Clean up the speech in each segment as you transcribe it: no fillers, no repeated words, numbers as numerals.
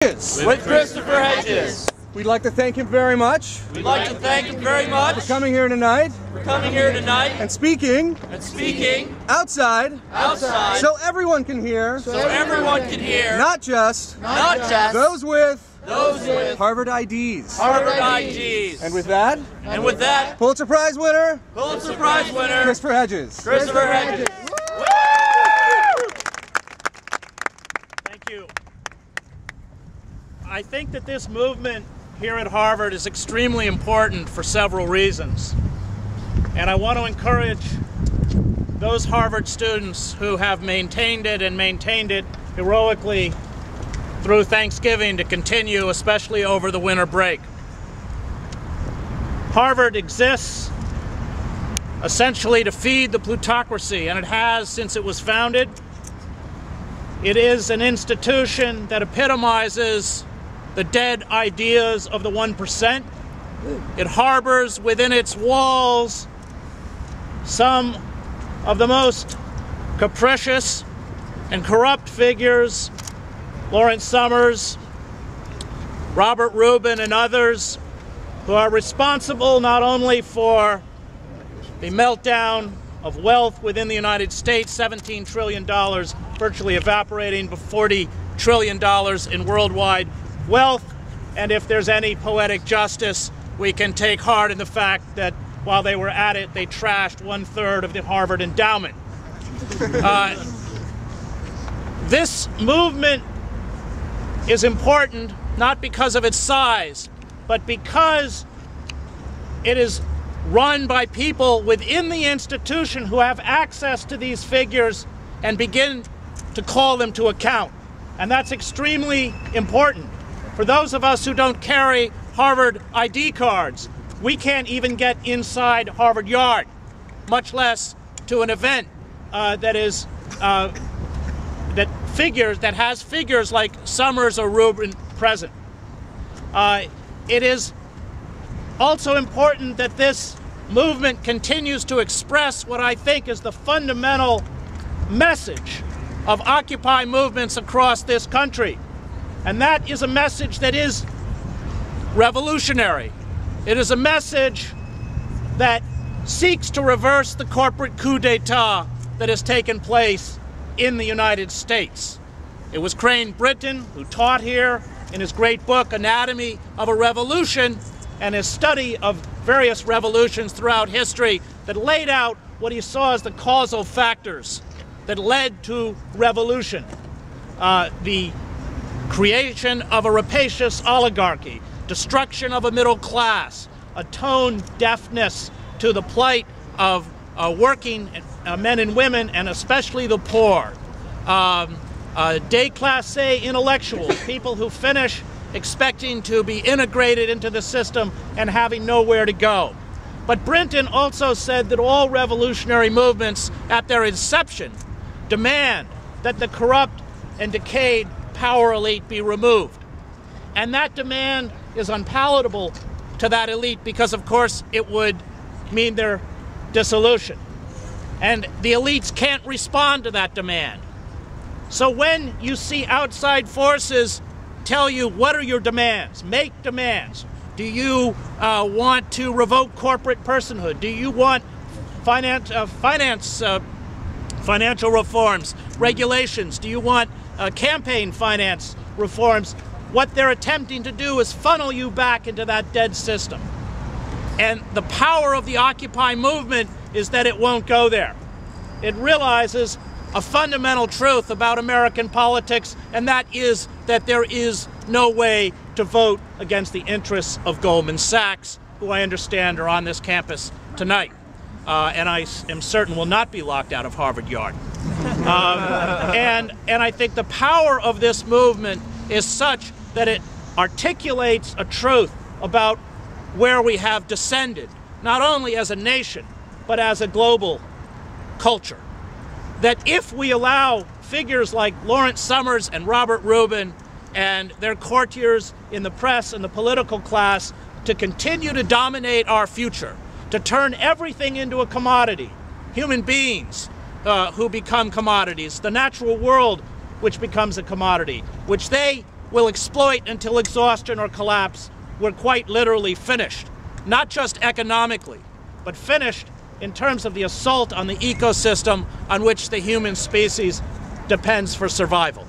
With Christopher Hedges. We'd like to thank him very much. We'd like to thank him very much for coming here tonight. And speaking. Outside. So everyone can hear. Not just. Those with. Harvard IDs. And with that. Pulitzer Prize winner. Christopher Hedges. Thank you. I think that this movement here at Harvard is extremely important for several reasons. And I want to encourage those Harvard students who have maintained it and maintained it heroically through Thanksgiving to continue, especially over the winter break. Harvard exists essentially to feed the plutocracy, and it has since it was founded. It is an institution that epitomizes the dead ideas of the 1%. It harbors within its walls some of the most capricious and corrupt figures, Lawrence Summers, Robert Rubin, and others, who are responsible not only for the meltdown of wealth within the United States, $17 trillion, virtually evaporating, $40 trillion in worldwide wealth, and if there's any poetic justice, we can take heart in the fact that while they were at it, they trashed 1/3 of the Harvard endowment. This movement is important not because of its size, but because it is run by people within the institution who have access to these figures and begin to call them to account. And that's extremely important. For those of us who don't carry Harvard ID cards, we can't even get inside Harvard Yard, much less to an event that has figures like Summers or Rubin present. It is also important that this movement continues to express what I think is the fundamental message of Occupy movements across this country. And that is a message that is revolutionary. It is a message that seeks to reverse the corporate coup d'etat that has taken place in the United States. It was Crane Brinton who taught here in his great book, Anatomy of a Revolution, and his study of various revolutions throughout history that laid out what he saw as the causal factors that led to revolution. The creation of a rapacious oligarchy, destruction of a middle class, a tone deafness to the plight of working men and women, and especially the poor. Déclassé intellectuals, people who finish expecting to be integrated into the system and having nowhere to go. But Brinton also said that all revolutionary movements at their inception demand that the corrupt and decayed power elite be removed. And that demand is unpalatable to that elite because, of course, it would mean their dissolution. And the elites can't respond to that demand. So when you see outside forces tell you, what are your demands? Make demands. Do you want to revoke corporate personhood? Do you want financial reforms, regulations? Do you want campaign finance reforms? What they're attempting to do is funnel you back into that dead system. And the power of the Occupy movement is that it won't go there. It realizes a fundamental truth about American politics, and that is that there is no way to vote against the interests of Goldman Sachs, who I understand are on this campus tonight. And I am certain will not be locked out of Harvard Yard. And I think the power of this movement is such that it articulates a truth about where we have descended, not only as a nation, but as a global culture. That if we allow figures like Lawrence Summers and Robert Rubin and their courtiers in the press and the political class to continue to dominate our future, to turn everything into a commodity, human beings who become commodities, the natural world which becomes a commodity, which they will exploit until exhaustion or collapse, we're quite literally finished. Not just economically, but finished in terms of the assault on the ecosystem on which the human species depends for survival.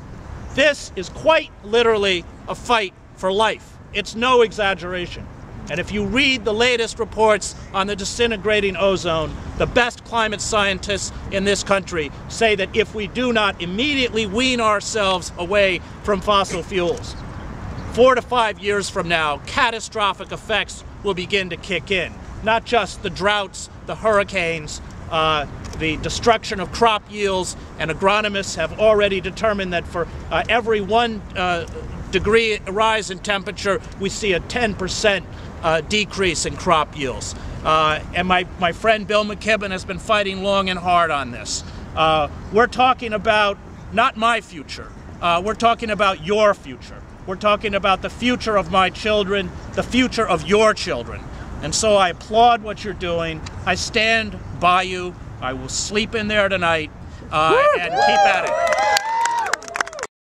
This is quite literally a fight for life. It's no exaggeration. And if you read the latest reports on the disintegrating ozone, the best climate scientists in this country say that if we do not immediately wean ourselves away from fossil fuels, 4 to 5 years from now, catastrophic effects will begin to kick in. Not just the droughts, the hurricanes, the destruction of crop yields, and agronomists have already determined that for every 1 degree rise in temperature, we see a 10% decrease in crop yields. And my friend Bill McKibben has been fighting long and hard on this. We're talking about not my future. We're talking about your future. We're talking about the future of my children, the future of your children. And so I applaud what you're doing. I stand by you. I will sleep in there tonight and keep at it.